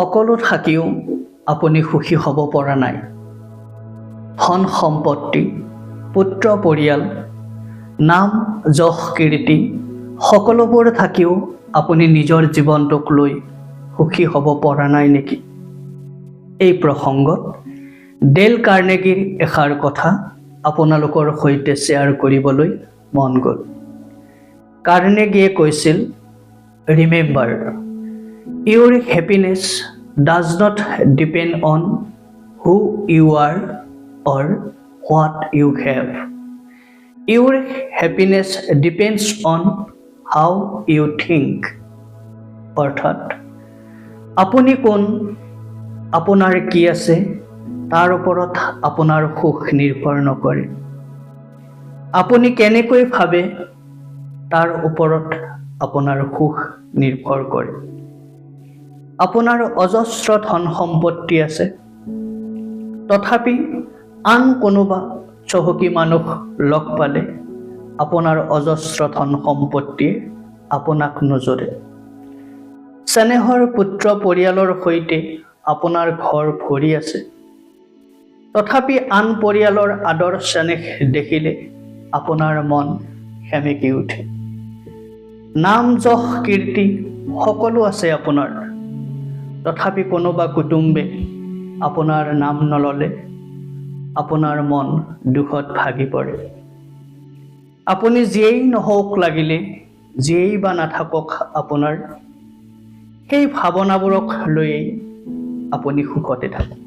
সকলো থাকিও আপুনি সুখী হ'ব পৰা নাই। ধন সম্পত্তি, পুত্ৰ পৰিয়াল, নাম যশ কীৰ্তি সকলোবোৰ থাকিও আপুনি নিজৰ জীৱনটোক লৈ সুখী হ'ব পৰা নাই নেকি? এই প্ৰসংগত ডেল কাৰ্নেগীৰ এষাৰ কথা আপোনালোকৰ সৈতে শ্বেয়াৰ কৰিবলৈ মন গ'ল। কাৰ্নেগীয়ে কৈছিল, remember, your happiness does not depend on who you are or what you have. Your happiness depends on how you think. অৰ্থাৎ আপুনি কোন, আপোনাৰ কি আছে তাৰ ওপৰত আপোনাৰ সুখ নিৰ্ভৰ নকৰে। আপুনি কেনেকৈ ভাবে তাৰ ওপৰত আপোনাৰ সুখ নিৰ্ভৰ কৰে। আপোনাৰ অজস্ৰ ধন সম্পত্তি আছে, তথাপি আন কোনোবা চহকী মানুহ লগ পালে আপোনাৰ অজস্ৰ ধন সম্পত্তিয়ে আপোনাক নজৰে। চেনেহৰ পুত্ৰ পৰিয়ালৰ সৈতে আপোনাৰ ঘৰ ভৰি আছে, তথাপি আন পৰিয়ালৰ আদৰ চেনেহ দেখিলে আপোনাৰ মন সেমেকি উঠে। নাম যশ কীৰ্তি সকলো আছে আপোনাৰ, তথাপি কোনোবা কুটুম্বে আপোনাৰ নাম নললে আপোনাৰ মন দুখত ভাগি পৰে। আপুনি যিয়েই নহওক লাগিলে, যিয়েই বা নাথাকক আপোনাৰ, সেই ভাৱনাবোৰক লৈয়েই আপুনি সুখতে থাকক।